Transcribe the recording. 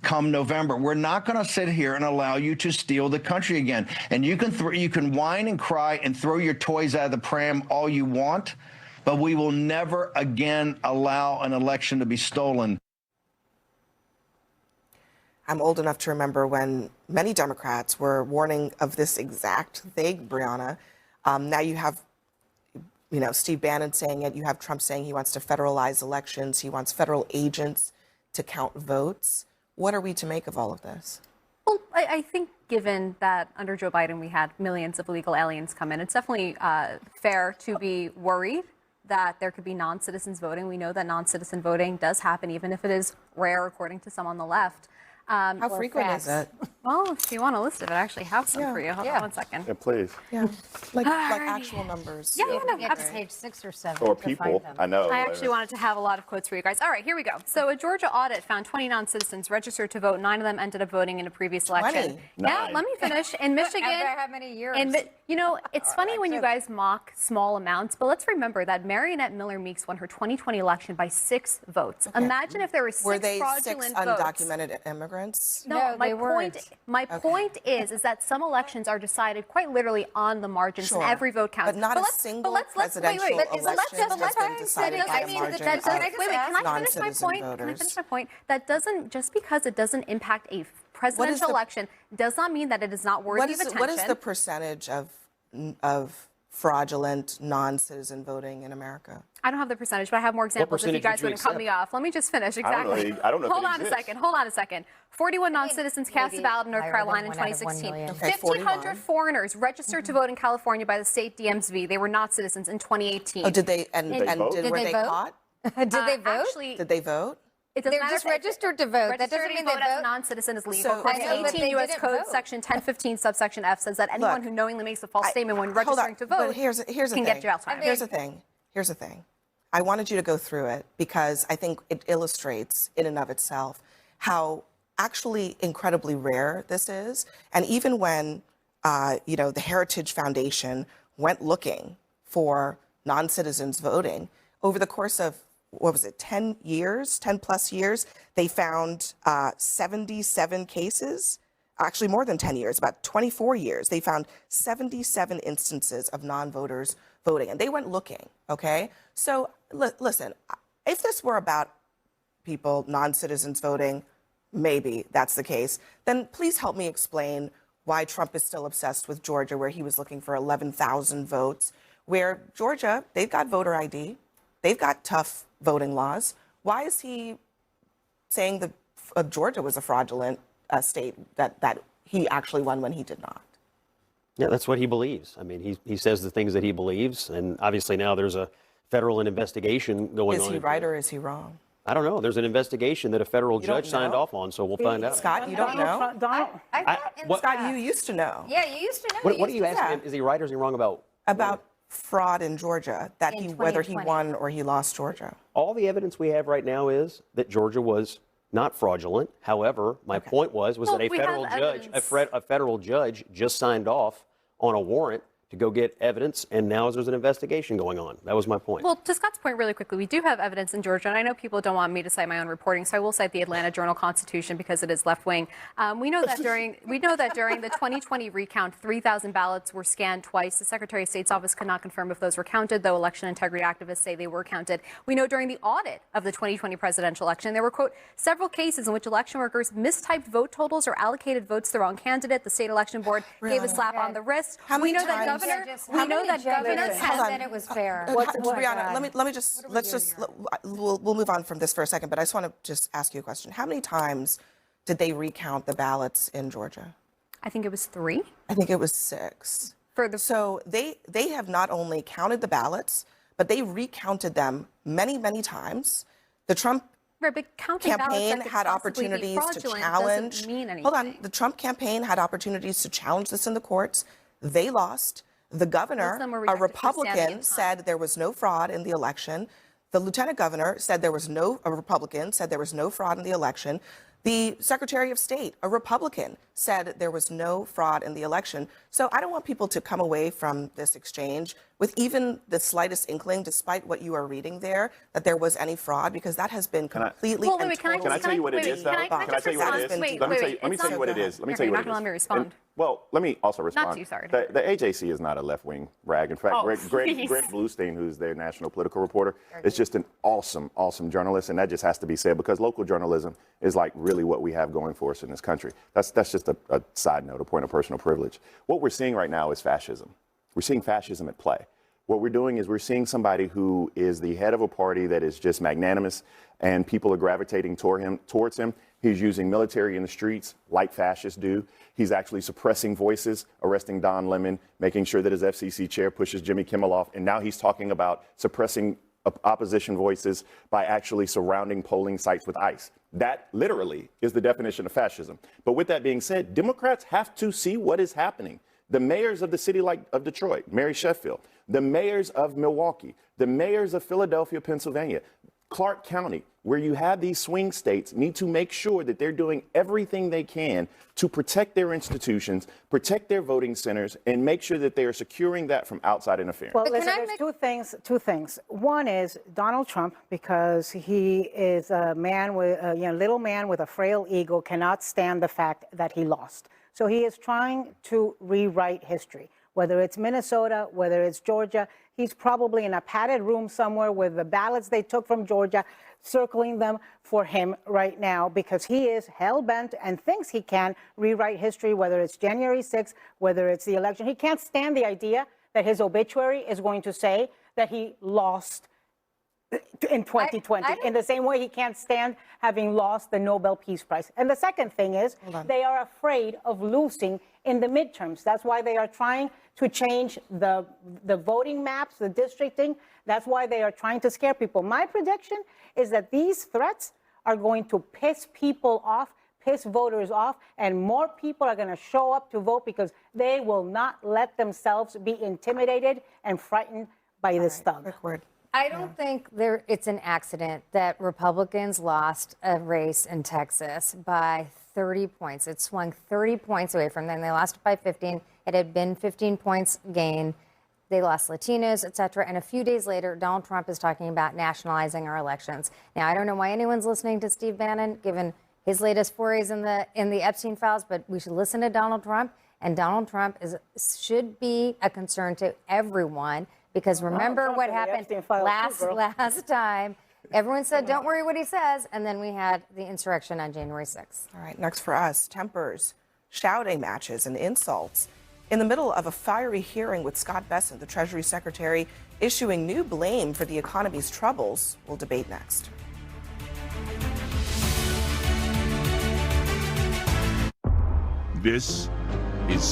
come November. We're not going to sit here and allow you to steal the country again. And you can whine and cry and throw your toys out of the pram all you want, but we will never again allow an election to be stolen. I'm old enough to remember when many Democrats were warning of this exact thing, Brianna. Now you have, Steve Bannon saying it. You have Trump saying he wants to federalize elections. He wants federal agents to count votes. What are we to make of all of this? Well, I think given that under Joe Biden we had millions of illegal aliens come in, it's definitely fair to be worried that there could be non-citizens voting. We know that non-citizen voting does happen, even if it is rare, according to some on the left. How frequent is it? Well, if you want a list of it, I actually have some for you. Hold on one second. Yeah, please. Yeah, like actual numbers. Yeah, You get to page 6 or 7 Or to people. find them. I know. I actually wanted to have a lot of quotes for you guys. All right, here we go. So a Georgia audit found 20 non-citizens registered to vote. 9 of them ended up voting in a previous election. 20? Yeah, let me finish. In Michigan. After how many years? It's funny when you guys mock small amounts, but let's remember that Marionette Miller Meeks won her 2020 election by 6 votes. Okay. Imagine if there were 6 fraudulent 6 votes. undocumented immigrants? No, my point is that some elections are decided quite literally on the margins, and every vote counts. But not a single presidential election has been decided by a margin of non-citizen voters. That doesn't, just because it doesn't impact a presidential election, does not mean that it is not worthy of attention. What is the percentage of fraudulent non-citizen voting in America? I don't have the percentage, but I have more examples if you guys wouldn't cut me off. Let me just finish. Exactly. I don't know. Hold on a second. 41 non-citizens cast a ballot in North Carolina in 2016. 1,500 foreigners registered to vote in California by the state DMV. They were not citizens in 2018. Oh, did they? Were they caught? Did they vote? Actually, did they vote? They're just registered to vote. That doesn't mean they vote. As a non-citizen is legal. So, 18 U.S. Code Section 1015 subsection F says that anyone who knowingly makes a false statement when registering to vote can get jail time. Here's the thing. I wanted you to go through it because I think it illustrates in and of itself how actually incredibly rare this is. And even when, the Heritage Foundation went looking for non-citizens voting over the course of 10 plus years, they found 77 cases, actually more than 10 years, about 24 years. They found 77 instances of non-voters voting, and they went looking, okay? So listen, if this were about people, non-citizens voting, maybe that's the case, then please help me explain why Trump is still obsessed with Georgia, where he was looking for 11,000 votes, where Georgia, they've got voter ID, they've got tough voting laws. Why is he saying that Georgia was a fraudulent state, that he actually won when he did not? Yeah, that's what he believes. I mean, he says the things that he believes, and obviously now there's a federal investigation going on. Is he right or is he wrong? I don't know. There's an investigation that a federal judge signed off on, so we'll find out. Scott, you don't know? Scott, you used to know. Yeah, you used to know. What are you asking him? Is he right or is he wrong about? About fraud in Georgia, whether he won or he lost Georgia. All the evidence we have right now is that Georgia was not fraudulent. However, my point was that a federal judge just signed off on a warrant to go get evidence, and now there's an investigation going on. That was my point. Well, to Scott's point really quickly, we do have evidence in Georgia, and I know people don't want me to cite my own reporting, so I will cite the Atlanta Journal-Constitution because it is left-wing. We know that during the 2020 recount, 3,000 ballots were scanned twice. The Secretary of State's office could not confirm if those were counted, though election integrity activists say they were counted. We know during the audit of the 2020 presidential election, there were, quote, several cases in which election workers mistyped vote totals or allocated votes to the wrong candidate. The state election board gave a slap on the wrist. We know that governor said it was fair. Brianna, we'll move on from this for a second, but I just want to just ask you a question. How many times did they recount the ballots in Georgia? I think it was 3. I think it was 6. So they have not only counted the ballots, but they recounted them many, many times. The Trump campaign had opportunities to challenge. Hold on. The Trump campaign had opportunities to challenge this in the courts. They lost. The governor, a Republican, said there was no fraud in the election. The lieutenant governor said a Republican said there was no fraud in the election. The Secretary of State, a Republican, said there was no fraud in the election. So I don't want people to come away from this exchange with with even the slightest inkling, despite what you are reading there, that there was any fraud? Because that has been completely Well, and wait, can I totally tell you what it is, though? Can I Can I tell you what it is? Wait, Let me tell you what it is. Okay, you're not gonna let me respond. Well, let me also respond. Not too sorry. The AJC is not a left-wing rag. In fact, Greg please. Bluestein, who's their national political reporter, is just an awesome journalist, and that just has to be said because local journalism is like really what we have going for us in this country. That's just a side note, a point of personal privilege. What we're seeing right now is fascism. We're seeing fascism at play. What we're doing is we're seeing somebody who is the head of a party that is just magnanimous, and people are gravitating towards him. He's using military in the streets like fascists do. He's actually suppressing voices, arresting Don Lemon, making sure that his FCC chair pushes Jimmy Kimmel off. And now he's talking about suppressing opposition voices by actually surrounding polling sites with ICE. That literally is the definition of fascism. But with that being said, Democrats have to see what is happening. The mayors of the city of Detroit, Mary Sheffield, the mayors of Milwaukee, the mayors of Philadelphia, Pennsylvania, Clark County, where you have these swing states, need to make sure that they're doing everything they can to protect their institutions, protect their voting centers, and make sure that they are securing that from outside interference. Well, listen, there's two things. One is Donald Trump, because he is a man with little man with a frail ego, cannot stand the fact that he lost. So he is trying to rewrite history. Whether it's Minnesota, whether it's Georgia, he's probably in a padded room somewhere with the ballots they took from Georgia, circling them for him right now, because he is hell-bent and thinks he can rewrite history, whether it's January 6th, whether it's the election. He can't stand the idea that his obituary is going to say that he lost in 2020, in the same way he can't stand having lost the Nobel Peace Prize. And the second thing is they are afraid of losing in the midterms. That's why they are trying to change the voting maps, the districting. That's why they are trying to scare people. My prediction is that these threats are going to piss people off, piss voters off, and more people are going to show up to vote because they will not let themselves be intimidated and frightened by this thug. I don't think it's an accident that Republicans lost a race in Texas by 30 points. It swung 30 points away from them. They lost it by 15. It had been 15 points gain. They lost Latinos, et cetera. And a few days later, Donald Trump is talking about nationalizing our elections. Now, I don't know why anyone's listening to Steve Bannon, given his latest forays in the Epstein files, but we should listen to Donald Trump. And Donald Trump should be a concern to everyone. Because remember what happened last time. Everyone said, don't worry what he says. And then we had the insurrection on January 6th. All right, next for us, tempers, shouting matches, and insults. In the middle of a fiery hearing with Scott Bessent, the Treasury Secretary, issuing new blame for the economy's troubles. We'll debate next. This is